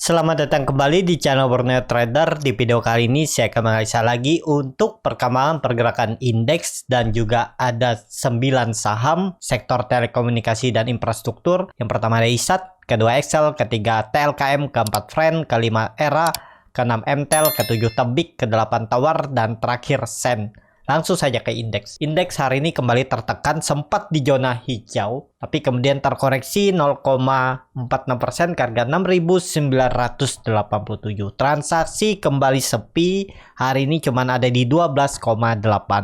Selamat datang kembali di channel Borneo Trader. Di video kali ini saya akan menganalisa lagi untuk perkembangan pergerakan indeks dan juga ada 9 saham sektor telekomunikasi dan infrastruktur. Yang pertama ada ISAT, kedua Excel, ketiga TLKM, keempat Friend, kelima Era, keenam MTEL, ketujuh Tebik, kedelapan Tawar, dan terakhir Sen. Langsung saja ke indeks. Indeks hari ini kembali tertekan, sempat di zona hijau, tapi kemudian terkoreksi 0,46% ke harga 6.987. Transaksi kembali sepi. Hari ini cuma ada di 12,8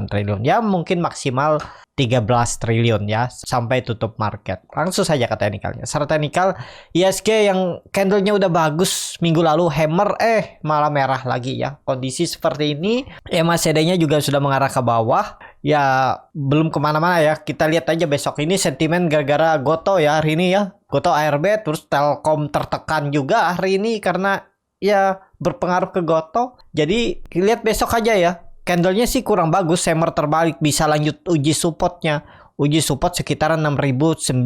triliun. Ya mungkin maksimal 13 triliun ya sampai tutup market. Langsung saja ke teknikalnya. Secara teknikal ISG yang candlenya udah bagus minggu lalu hammer malah merah lagi ya. Kondisi seperti ini MACD-nya juga sudah mengarah ke bawah. Ya belum kemana-mana ya. Kita lihat aja besok ini sentimen gara-gara Goto ya hari ini ya. Goto ARB terus Telkom tertekan juga hari ini karena ya berpengaruh ke Goto. Jadi lihat besok aja ya. Candlenya sih kurang bagus, hammer terbalik, bisa lanjut uji supportnya. Uji support sekitaran 6.950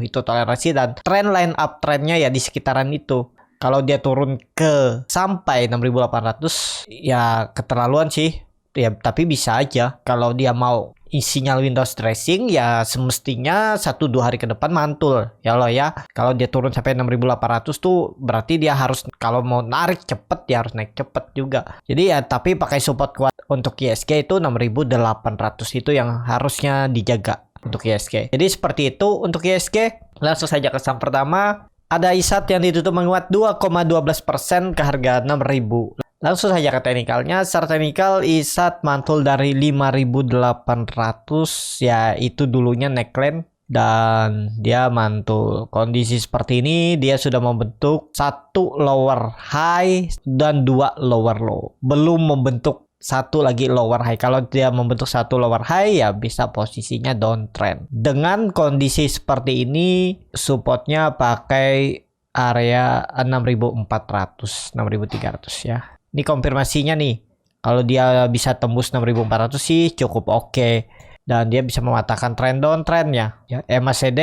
itu toleransi dan trend line uptrendnya ya di sekitaran itu. Kalau dia turun ke sampai 6.800 ya keterlaluan sih. Ya tapi bisa aja kalau dia mau sinyal Windows dressing ya semestinya 1-2 hari ke depan mantul ya lo ya. Kalau dia turun sampai 6.800 tuh berarti dia harus kalau mau narik cepet dia harus naik cepet juga. Jadi ya tapi pakai support kuat untuk ISG itu 6.800 itu yang harusnya dijaga untuk ISG. Jadi seperti itu untuk ISG. Langsung saja ke saham pertama. Ada ISAT yang ditutup menguat 2,12% ke harga 6.000. Langsung saja ke teknikalnya. Secara teknikal ISAT mantul dari 5.800 ya itu dulunya neckline dan dia mantul. Kondisi seperti ini dia sudah membentuk satu lower high dan 2 lower low. Belum membentuk satu lagi lower high. Kalau dia membentuk satu lower high ya bisa posisinya downtrend. Dengan kondisi seperti ini supportnya pakai area 6.400 6.300 ya. Ini konfirmasinya nih. Kalau dia bisa tembus 6.400 sih cukup oke. Dan dia bisa mematahkan trend downtrendnya. Ya, MACD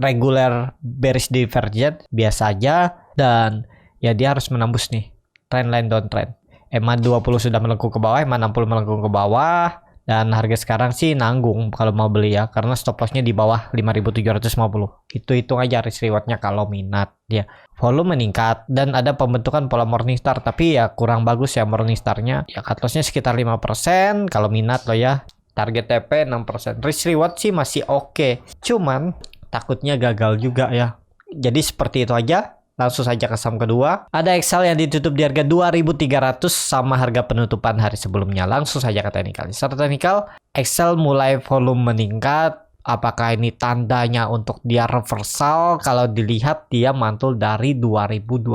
regular bearish divergent biasa aja. Dan ya dia harus menembus nih trendline downtrend. MA20 sudah melengkung ke bawah, MA60 melengkung ke bawah. Dan harga sekarang sih nanggung kalau mau beli ya. Karena stop lossnya di bawah 5.750. Itu hitung aja risk rewardnya kalau minat ya. Volume meningkat dan ada pembentukan pola Morningstar. Tapi ya kurang bagus ya Morningstarnya. Ya cut lossnya sekitar 5%. Kalau minat lo ya. Target TP 6%. Risk reward sih masih oke. Cuman takutnya gagal juga ya. Jadi seperti itu aja. Langsung saja ke saham kedua. Ada Excel yang ditutup di harga 2.300 sama harga penutupan hari sebelumnya. Langsung saja ke teknikal. Secara teknikal, Excel mulai volume meningkat. Apakah ini tandanya untuk dia reversal? Kalau dilihat dia mantul dari 2.200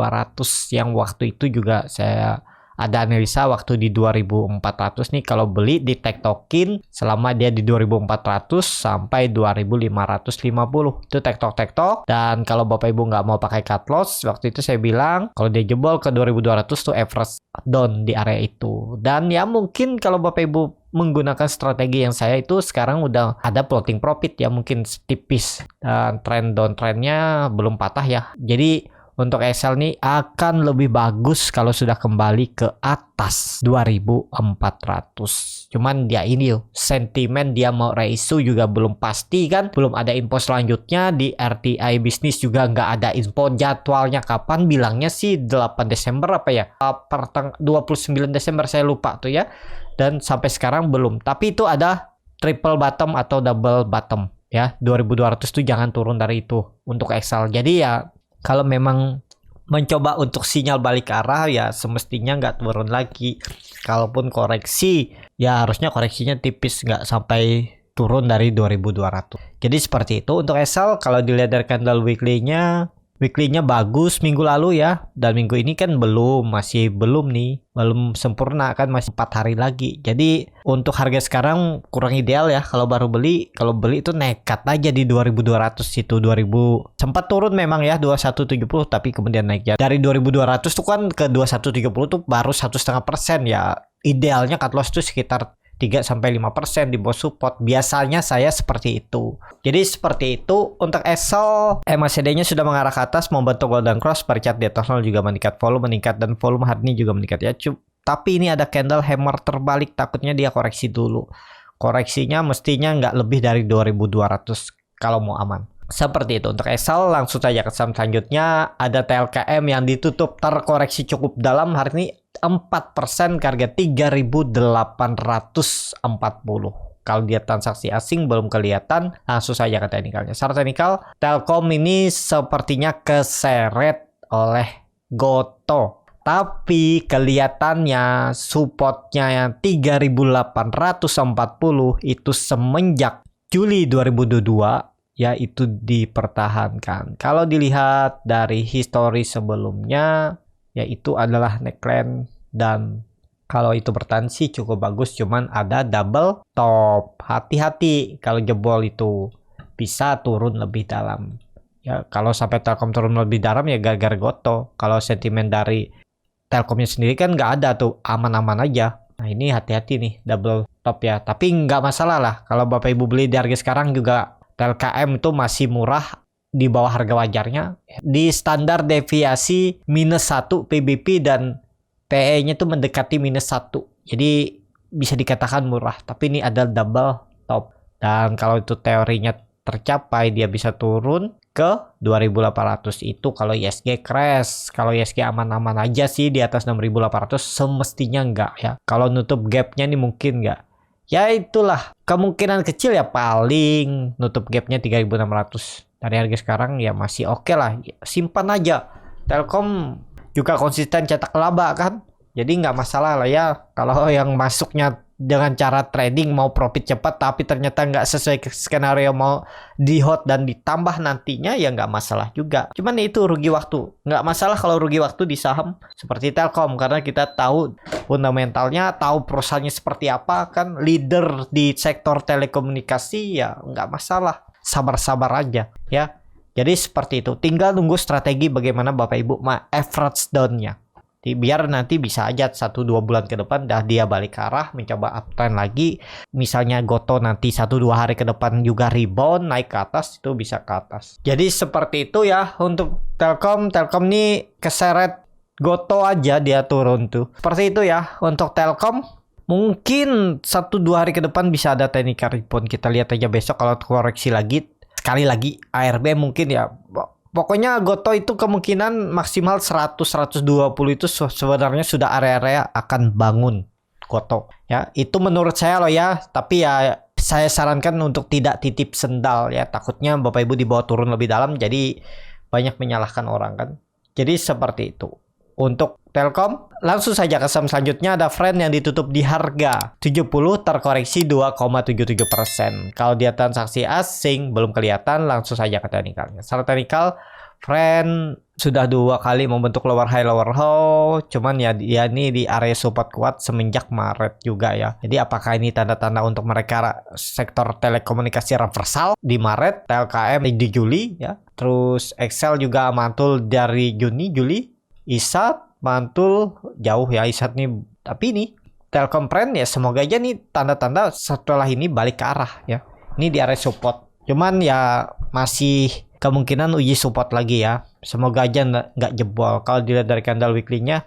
yang waktu itu juga saya ada analisa waktu di 2.400 nih kalau beli di tektokin selama dia di 2.400 sampai 2.550 itu tektok dan kalau Bapak Ibu nggak mau pakai cut loss waktu itu saya bilang kalau dia jebol ke 2.200 tuh average down di area itu dan ya mungkin kalau Bapak Ibu menggunakan strategi yang saya itu sekarang udah ada floating profit ya mungkin tipis dan trend downtrendnya belum patah ya jadi untuk Excel nih akan lebih bagus kalau sudah kembali ke atas 2.400. Cuman dia ini sentimen dia mau reissue juga belum pasti kan. Belum ada info selanjutnya di RTI bisnis juga nggak ada info jadwalnya kapan. Bilangnya sih 8 Desember apa ya. 29 Desember saya lupa tuh ya. Dan sampai sekarang belum. Tapi itu ada triple bottom atau double bottom ya. 2.200 tuh jangan turun dari itu untuk Excel. Jadi ya kalau memang mencoba untuk sinyal balik ke arah ya semestinya nggak turun lagi. Kalaupun koreksi ya harusnya koreksinya tipis nggak sampai turun dari 2.200. Jadi seperti itu untuk Excel. Kalau dilihat dari candle weekly-nya bagus minggu lalu ya dan minggu ini kan masih belum sempurna kan masih 4 hari lagi. Jadi untuk harga sekarang kurang ideal ya kalau baru beli. Kalau beli itu nekat aja di 2.200 itu 2000 sempat turun memang ya 2170 tapi kemudian naik ya. Dari 2.200 tuh kan ke 2130 tuh baru 1,5% ya. Idealnya cut loss tuh sekitar 3-5% di bawah support. Biasanya saya seperti itu. Jadi seperti itu. Untuk ESL, MACD-nya sudah mengarah ke atas, membentuk golden cross, bercat di atas 0 juga meningkat, volume meningkat, dan volume hari ini juga meningkat ya. Tapi ini ada candle hammer terbalik, takutnya dia koreksi dulu. Koreksinya mestinya nggak lebih dari 2200 kalau mau aman. Seperti itu untuk ESL. Langsung saja ke saham selanjutnya. Ada TLKM yang ditutup terkoreksi cukup dalam hari ini 4% ke harga 3.840. Kalau dia transaksi asing belum kelihatan. Langsung saja ke teknikalnya. Secara teknikal, Telkom ini sepertinya keseret oleh Goto. Tapi kelihatannya supportnya yang 3.840 itu semenjak Juli 2022 ya itu dipertahankan. Kalau dilihat dari histori sebelumnya ya itu adalah neckline, dan kalau itu bertahan sih cukup bagus, cuman ada double top. Hati-hati kalau jebol itu bisa turun lebih dalam. Ya kalau sampai Telkom turun lebih dalam ya gara-gara Goto. Kalau sentimen dari Telkomnya sendiri kan nggak ada tuh, aman-aman aja. Nah ini hati-hati nih double top ya. Tapi nggak masalah lah kalau Bapak Ibu beli di harga sekarang juga. TLKM itu masih murah di bawah harga wajarnya. Di standar deviasi -1 PBP dan PE-nya itu mendekati -1. Jadi bisa dikatakan murah. Tapi ini ada double top. Dan kalau itu teorinya tercapai, dia bisa turun ke 2.800 itu kalau ISG crash. Kalau ISG aman-aman aja sih di atas 6.800 semestinya enggak ya. Kalau nutup gapnya nih mungkin enggak. Ya itulah kemungkinan kecil ya paling nutup gapnya 3.600. Dari harga sekarang ya masih oke lah. Simpan aja. Telkom juga konsisten cetak laba kan. Jadi nggak masalah lah ya. Kalau yang masuknya dengan cara trading mau profit cepat tapi ternyata nggak sesuai skenario mau di hot dan ditambah nantinya ya nggak masalah juga. Cuman itu rugi waktu. Nggak masalah kalau rugi waktu di saham seperti Telkom karena kita tahu fundamentalnya, tahu perusahaannya seperti apa kan, leader di sektor telekomunikasi ya nggak masalah. Sabar-sabar aja ya. Jadi seperti itu. Tinggal nunggu strategi bagaimana Bapak Ibu average down-nya. Biar nanti bisa aja 1-2 bulan ke depan dah dia balik ke arah mencoba uptrend lagi. Misalnya Goto nanti 1-2 hari ke depan juga rebound naik ke atas, itu bisa ke atas. Jadi seperti itu ya untuk Telkom. Telkom ini keseret Goto aja dia turun tuh. Seperti itu ya untuk Telkom. Mungkin 1-2 hari ke depan bisa ada technical rebound. Kita lihat aja besok kalau koreksi lagi. Sekali lagi ARB mungkin ya. Pokoknya Goto itu kemungkinan maksimal 100-120 itu sebenarnya sudah area-area akan bangun Goto. Ya, itu menurut saya loh ya. Tapi ya saya sarankan untuk tidak titip sendal ya. Takutnya Bapak Ibu dibawa turun lebih dalam jadi banyak menyalahkan orang kan. Jadi seperti itu. Untuk Telkom, langsung saja ke saham selanjutnya. Ada Friend yang ditutup di harga 70 terkoreksi 2,77%. Kalau dia transaksi asing belum kelihatan, langsung saja ke teknikalnya. Secara teknikal, Friend sudah 2 kali membentuk lower high lower low, cuman ya dia ini di area support kuat semenjak Maret juga ya. Jadi apakah ini tanda-tanda untuk mereka sektor telekomunikasi reversal di Maret, TLKM di Juli ya. Terus Excel juga mantul dari Juli. ISAT mantul jauh ya ISAT nih, tapi ini Telkom Friend ya semoga aja nih tanda-tanda setelah ini balik ke arah ya. Ini di area support, cuman ya masih kemungkinan uji support lagi ya. Semoga aja nggak jebol. Kalau dilihat dari candle weekly-nya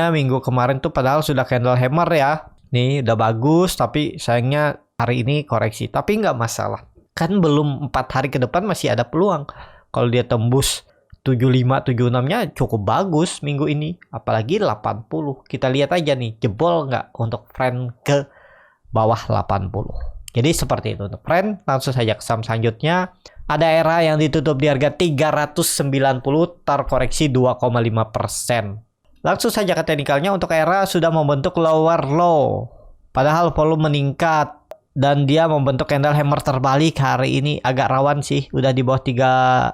minggu kemarin tuh padahal sudah candle hammer ya. Nih udah bagus tapi sayangnya hari ini koreksi. Tapi nggak masalah. Kan belum 4 hari ke depan masih ada peluang. Kalau dia tembus 75-76-nya cukup bagus minggu ini. Apalagi 80. Kita lihat aja nih jebol nggak untuk Friend ke bawah 80. Jadi seperti itu untuk Friend. Langsung saja ke saham selanjutnya. Ada ERA yang ditutup di harga 390 terkoreksi 2,5%. Langsung saja ke teknikalnya. Untuk ERA sudah membentuk lower low. Padahal volume meningkat. Dan dia membentuk candle hammer terbalik hari ini. Agak rawan sih. Udah di bawah 400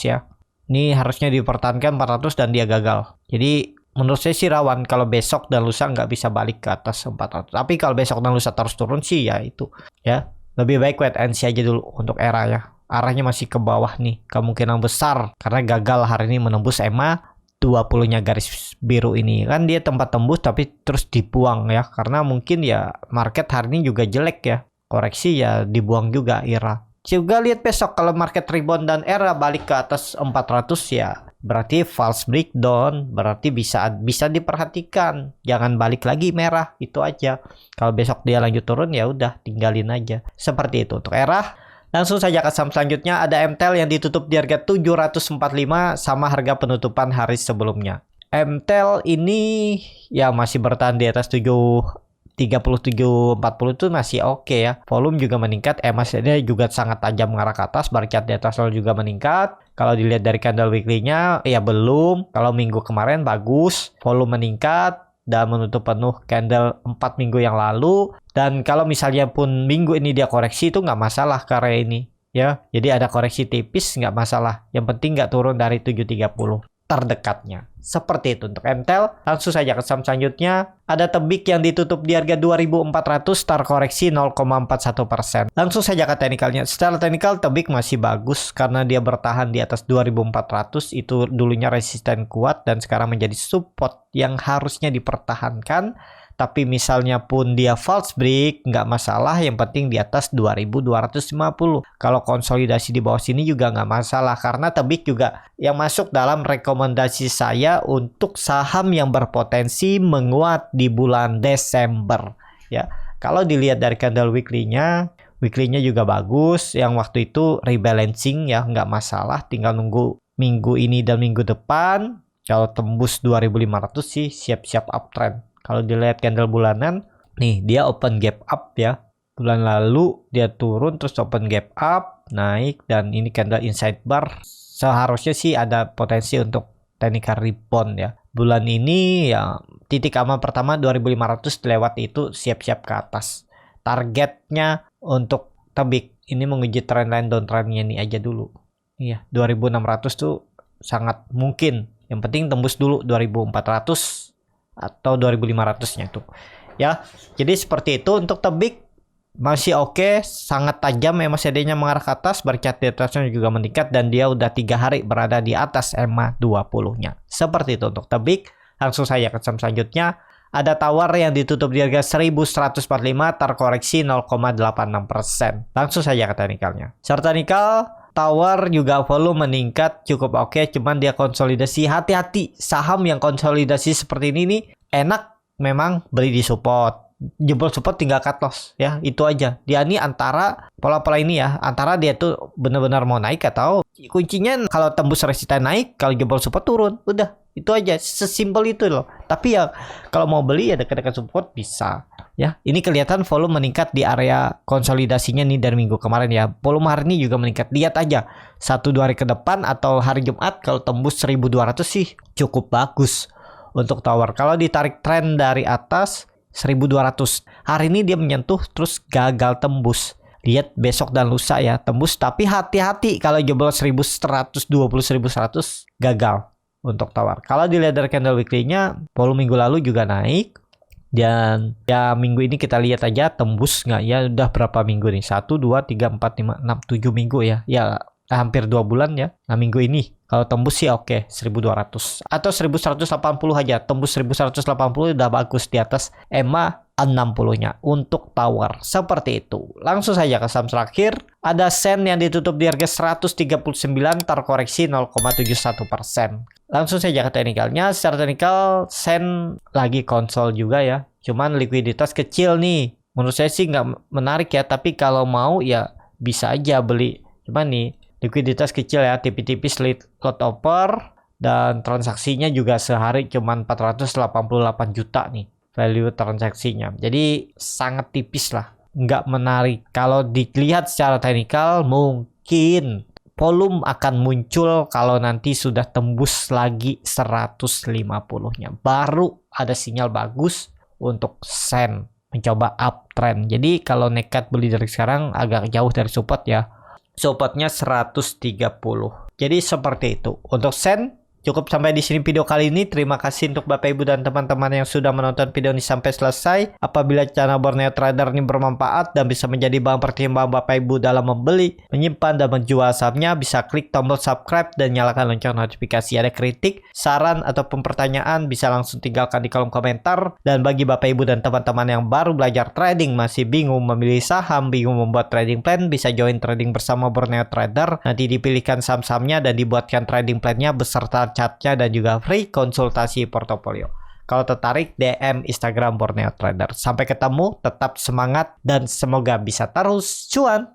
ya. Ini harusnya dipertahankan 400 dan dia gagal. Jadi menurut saya sih rawan kalau besok dan lusa nggak bisa balik ke atas 400. Tapi kalau besok dan lusa terus turun sih ya itu ya. Lebih baik wait and see aja dulu untuk ERA ya. Arahnya masih ke bawah nih. Kemungkinan besar karena gagal hari ini menembus EMA 20-nya garis biru ini. Kan dia tempat tembus tapi terus dibuang ya. Karena mungkin ya market hari ini juga jelek ya. Koreksi ya dibuang juga IRA. Juga lihat besok kalau market rebound dan ERA balik ke atas 400 ya berarti false breakdown, berarti bisa diperhatikan. Jangan balik lagi merah, itu aja. Kalau besok dia lanjut turun ya udah tinggalin aja. Seperti itu untuk ERA. Langsung saja ke saham selanjutnya, ada MTEL yang ditutup di harga 745 sama harga penutupan hari sebelumnya. MTEL ini ya masih bertahan di atas 37.40 itu masih oke ya. Volume juga meningkat, MACD juga sangat tajam mengarah ke atas, bar chart di atas juga meningkat. Kalau dilihat dari candle weekly-nya ya belum. Kalau minggu kemarin bagus, volume meningkat dan menutup penuh candle 4 minggu yang lalu. Dan kalau misalnya pun minggu ini dia koreksi itu nggak masalah karena ini ya. Jadi ada koreksi tipis nggak masalah. Yang penting nggak turun dari 730 terdekatnya. Seperti itu untuk MTEL. Langsung saja ke saham selanjutnya. Ada Tebik yang ditutup di harga 2.400, terkoreksi 0,41%. Langsung saja ke teknikalnya. Secara teknikal Tebik masih bagus karena dia bertahan di atas 2.400. Itu dulunya resisten kuat dan sekarang menjadi support yang harusnya dipertahankan. Tapi misalnya pun dia false break, nggak masalah. Yang penting di atas 2.250. Kalau konsolidasi di bawah sini juga nggak masalah. Karena Tebik juga yang masuk dalam rekomendasi saya untuk saham yang berpotensi menguat di bulan Desember. Ya, kalau dilihat dari candle weekly-nya juga bagus. Yang waktu itu rebalancing ya, nggak masalah. Tinggal nunggu minggu ini dan minggu depan. Kalau tembus 2.500 sih siap-siap uptrend. Kalau dilihat candle bulanan, nih dia open gap up ya. Bulan lalu dia turun terus open gap up, naik, dan ini candle inside bar. Seharusnya sih ada potensi untuk technical rebound ya. Bulan ini ya titik aman pertama 2.500 lewat itu siap-siap ke atas. Targetnya untuk Tebik ini menguji trendline downtrendnya ini aja dulu. Iya, 2.600 tuh sangat mungkin. Yang penting tembus dulu 2.400. Atau 2.500-nya tuh ya. Jadi seperti itu untuk Tebik masih oke, sangat tajam MACD-nya mengarah ke atas, bar chart di atasnya juga meningkat dan dia udah 3 hari berada di atas EMA 20-nya. Seperti itu untuk Tebik. Langsung saya ke saham selanjutnya. Ada Tower yang ditutup di harga 1.145, terkoreksi 0,86%. Langsung saja ke teknikalnya. Secara teknikal Tower juga volume meningkat cukup oke, cuman dia konsolidasi. Hati-hati, saham yang konsolidasi seperti ini nih enak memang beli di support. Jebol support tinggal cut loss ya, itu aja. Dia ini antara pola-pola ini ya, antara dia tuh benar-benar mau naik atau kuncinya kalau tembus resisten naik, kalau jebol support turun. Udah, itu aja, sesimpel itu loh. Tapi ya kalau mau beli ya dekat-dekat support bisa. Ya, ini kelihatan volume meningkat di area konsolidasinya nih dari minggu kemarin ya. Volume hari ini juga meningkat. Lihat aja 1-2 hari ke depan atau hari Jumat kalau tembus 1.200 sih cukup bagus untuk Tower. Kalau ditarik tren dari atas 1.200. Hari ini dia menyentuh terus gagal tembus. Lihat besok dan lusa ya tembus, tapi hati-hati kalau jebol 1.120 1.100 gagal untuk Tower. Kalau dilihat dari candle weekly-nya, volume minggu lalu juga naik. Dan ya minggu ini kita lihat aja tembus nggak ya. Udah berapa minggu nih, 1, 2, 3, 4, 5, 6, 7 minggu ya. Ya hampir 2 bulan ya. Nah minggu ini kalau tembus sih oke, 1.200 atau 1.180 aja. Tembus 1.180 udah bagus di atas EMA 60-nya untuk Tower. Seperti itu. Langsung saja ke saham terakhir. Ada Sen yang ditutup di harga 139, terkoreksi 0,71%. Langsung saja ke teknikalnya. Secara teknikal Sen lagi konsol juga ya. Cuman likuiditas kecil nih. Menurut saya sih nggak menarik ya. Tapi kalau mau ya bisa aja beli. Cuman nih likuiditas kecil ya. Tipis-tipis lot over. Dan transaksinya juga sehari cuman 488 juta nih value transaksinya. Jadi sangat tipis lah. Nggak menarik. Kalau dilihat secara teknikal mungkin volume akan muncul kalau nanti sudah tembus lagi 150-nya. Baru ada sinyal bagus untuk Sen mencoba uptrend. Jadi kalau nekat beli dari sekarang agak jauh dari support ya. Supportnya 130. Jadi seperti itu. Untuk Sen Cukup sampai di sini video kali ini. Terima kasih untuk Bapak Ibu dan teman-teman yang sudah menonton video ini sampai selesai. Apabila channel Borneo Trader ini bermanfaat dan bisa menjadi bahan pertimbangan Bapak Ibu dalam membeli, menyimpan, dan menjual sahamnya, bisa klik tombol subscribe dan nyalakan lonceng notifikasi. Ada kritik, saran, ataupun pertanyaan bisa langsung tinggalkan di kolom komentar. Dan bagi Bapak Ibu dan teman-teman yang baru belajar trading, masih bingung memilih saham, bingung membuat trading plan, bisa join trading bersama Borneo Trader. Nanti dipilihkan saham-sahamnya dan dibuatkan trading plan-nya beserta chartnya dan juga free konsultasi portofolio. Kalau tertarik, DM Instagram Borneo Trader. Sampai ketemu, tetap semangat dan semoga bisa terus cuan.